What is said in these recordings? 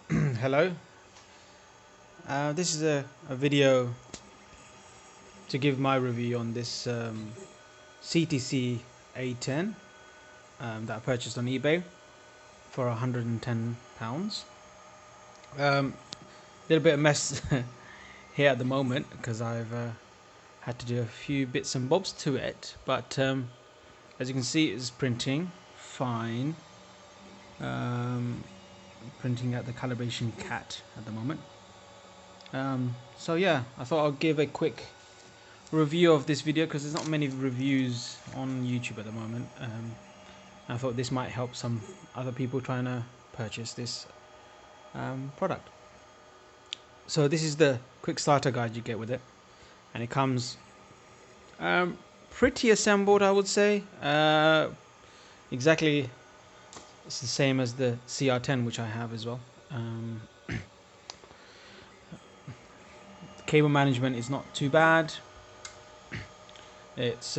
Hello. This is a video to give my review on this CTC A10 that I purchased on eBay for £110. Little bit of mess here at the moment because I've had to do a few bits and bobs to it, but as you can see, it's printing fine. Printing at the calibration cat at the moment. So yeah, I thought I'll give a quick review of this video because there's not many reviews on YouTube at the moment. I thought this might help some other people trying to purchase this product. So this is the quick starter guide you get with it, and it comes pretty assembled, I would say. Exactly, it's the same as the CR10, which I have as well. Cable management is not too bad. It's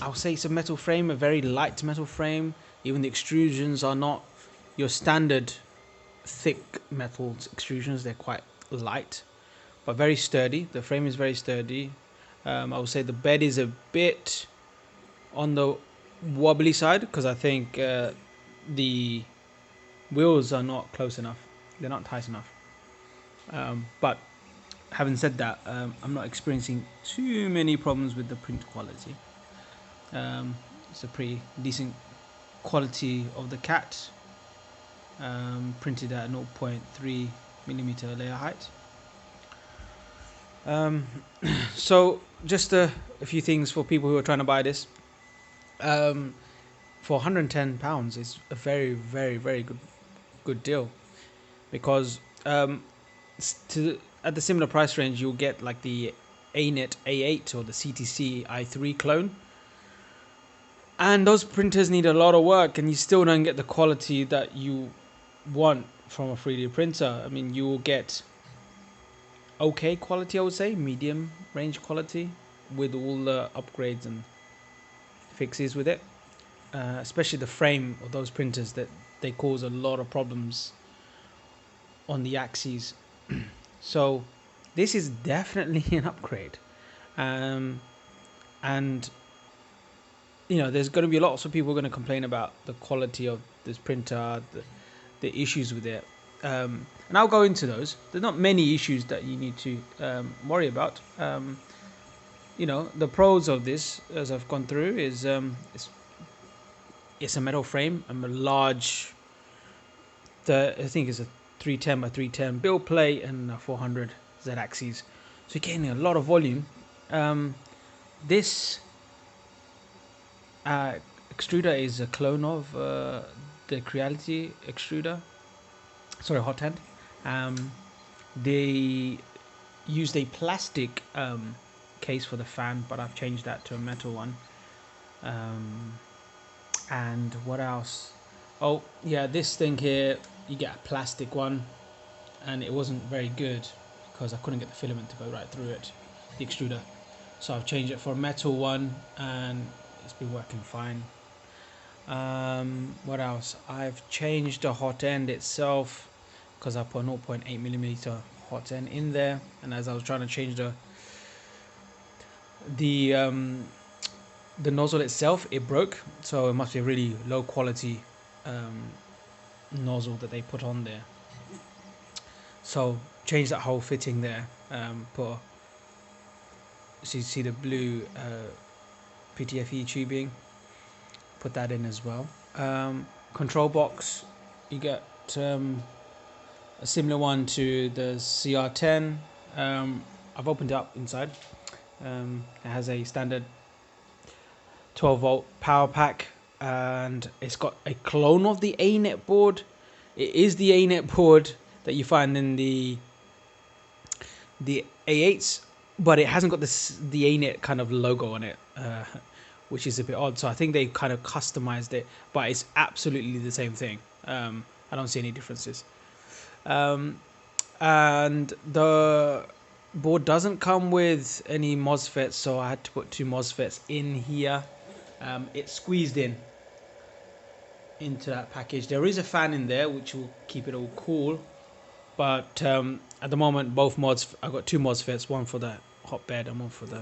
I'll say it's a metal frame, a very light metal frame. Even the extrusions are not your standard thick metal extrusions. They're quite light but very sturdy. The frame is very sturdy. I would say the bed is a bit on the wobbly side because I think the wheels are not close enough. They're not tight enough. But having said that, I'm not experiencing too many problems with the print quality. It's a pretty decent quality of the cat, printed at 0.3mm layer height. So just a few things for people who are trying to buy this. For £110, it's a very, very, very good deal, because at the similar price range you'll get like the ANET A8 or the CTC i3 clone, and those printers need a lot of work and you still don't get the quality that you want from a 3D printer. I mean, you will get okay quality, I would say medium range quality, with all the upgrades and fixes with it. Especially the frame of those printers, that they cause a lot of problems on the axes. So this is definitely an upgrade, and you know, there's going to be lots of people going to complain about the quality of this printer, the issues with it, and I'll go into those. There's not many issues that you need to worry about. You know, the pros of this, as I've gone through, is it's a metal frame and a large, I think it's a 310 by 310 build plate and a 400 Z axis, so you're getting a lot of volume. This extruder is a clone of the Creality extruder, sorry, hot end. They used a plastic case for the fan, but I've changed that to a metal one. And what else? Oh yeah, this thing here, you get a plastic one, and it wasn't very good because I couldn't get the filament to go right through it, the extruder. So I've changed it for a metal one, and it's been working fine. What else? I've changed the hot end itself because I put 0.8mm hot end in there, and as I was trying to change the nozzle itself, it broke. So it must be a really low quality nozzle that they put on there. So change that whole fitting there. So you see the blue PTFE tubing, put that in as well. Control box, you get a similar one to the CR10. I've opened it up inside. It has a standard 12-volt power pack, and it's got a clone of the ANET board. It is the ANET board that you find in the A8s, but it hasn't got the ANET kind of logo on it, which is a bit odd. So I think they kind of customized it, but it's absolutely the same thing. I don't see any differences. And the board doesn't come with any Mosfets, so I had to put two Mosfets in here. It's squeezed in. into that package. There is a fan in there which will keep it all cool, but at the moment both mods, I've got two Mosfets, one for the hot bed and one for the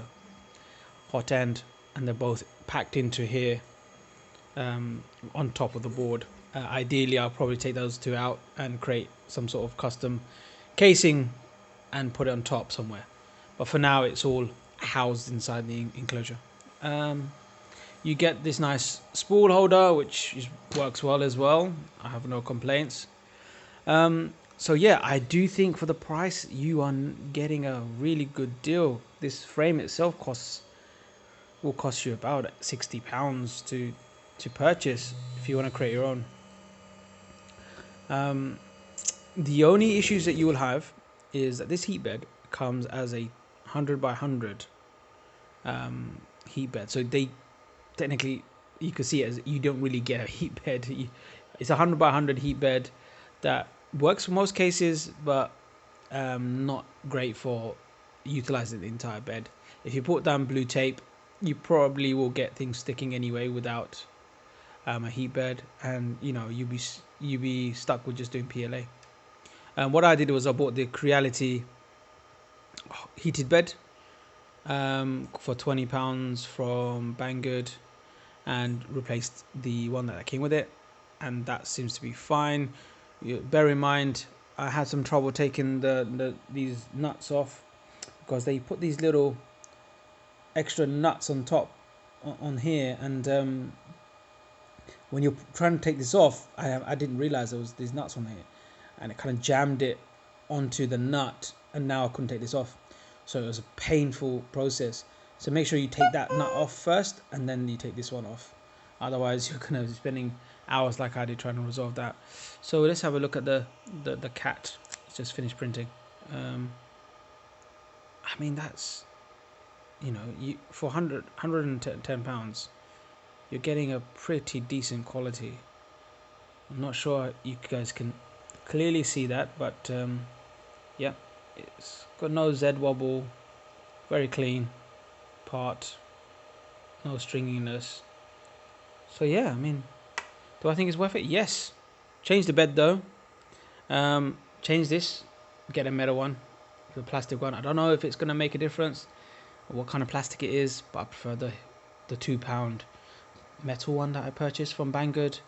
hot end, and they're both packed into here on top of the board. Ideally I'll probably take those two out and create some sort of custom casing and put it on top somewhere, but for now it's all housed inside the enclosure. You get this nice spool holder which works well as well. I have no complaints. So yeah, I do think for the price you are getting a really good deal. This frame itself will cost you about £60 to purchase if you want to create your own. The only issues that you will have is that this heat bed comes as a 100 by 100 heat bed. So they technically, you can see it as you don't really get a heat bed. It's a 100 by 100 heat bed that works for most cases, but not great for utilizing the entire bed. If you put down blue tape, you probably will get things sticking anyway without a heat bed, and you'll be stuck with just doing PLA. What I did was I bought the Creality heated bed for £20 from Banggood, and replaced the one that came with it, and that seems to be fine. Bear in mind, I had some trouble taking these nuts off because they put these little extra nuts on top on here, and when you're trying to take this off, I didn't realize there was these nuts on here, and it kind of jammed it onto the nut, and now I couldn't take this off. So it was a painful process. So make sure you take that nut off first, and then you take this one off. Otherwise, you're going to be spending hours like I did trying to resolve that. So let's have a look at the cat. It's just finished printing. I mean, that's, for £110, you're getting a pretty decent quality. I'm not sure you guys can clearly see that, but yeah, it's got no Z wobble, very clean part, no stringiness. So yeah, I mean, do I think it's worth it? Yes. Change the bed though. Change this, get a metal one, the plastic one. I don't know if it's going to make a difference or what kind of plastic it is, but I prefer the £2 metal one that I purchased from Banggood.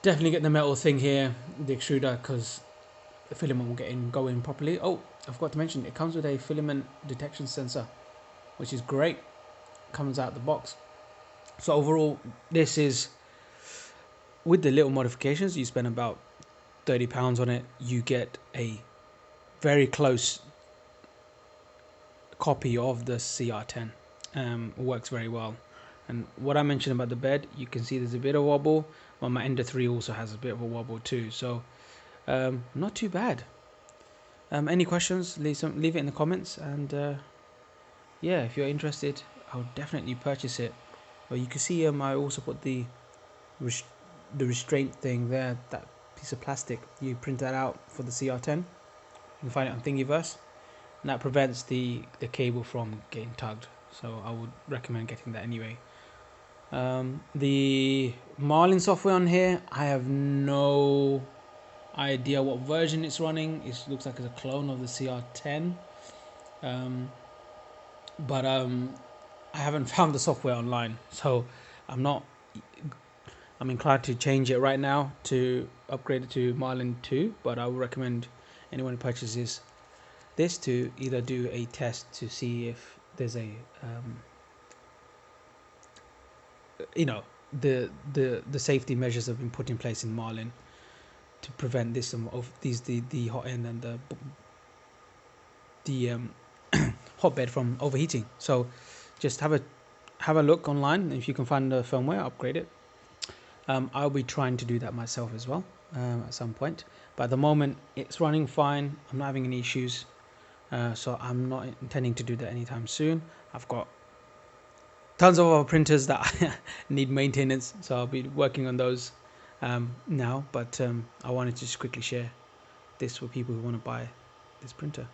Definitely get the metal thing here, the extruder, because the filament will go in properly. Oh, I forgot to mention, it comes with a filament detection sensor, which is great. Comes out the box. So overall, this is, with the little modifications, you spend about £30 on it. You get a very close copy of the CR10. Works very well. And what I mentioned about the bed, you can see there's a bit of wobble. Well, my Ender 3 also has a bit of a wobble too. So not too bad. Any questions, leave it in the comments. And yeah, if you're interested, I'll definitely purchase it. But you can see I also put the restraint thing there, that piece of plastic. You print that out for the CR10. You can find it on Thingiverse, and that prevents the cable from getting tugged. So I would recommend getting that anyway. The Marlin software on here, I have no idea what version it's running. It looks like it's a clone of the CR10, but I haven't found the software online, so I'm inclined to change it right now to upgrade it to Marlin 2, but I would recommend anyone who purchases this to either do a test to see if there's a the safety measures have been put in place in Marlin to prevent this the hot end and the hotbed from overheating. So just have a look online. If you can find the firmware, upgrade it. I'll be trying to do that myself as well at some point, but at the moment it's running fine. I'm not having any issues, so I'm not intending to do that anytime soon. I've got tons of other printers that need maintenance, so I'll be working on those now, but I wanted to just quickly share this with people who want to buy this printer.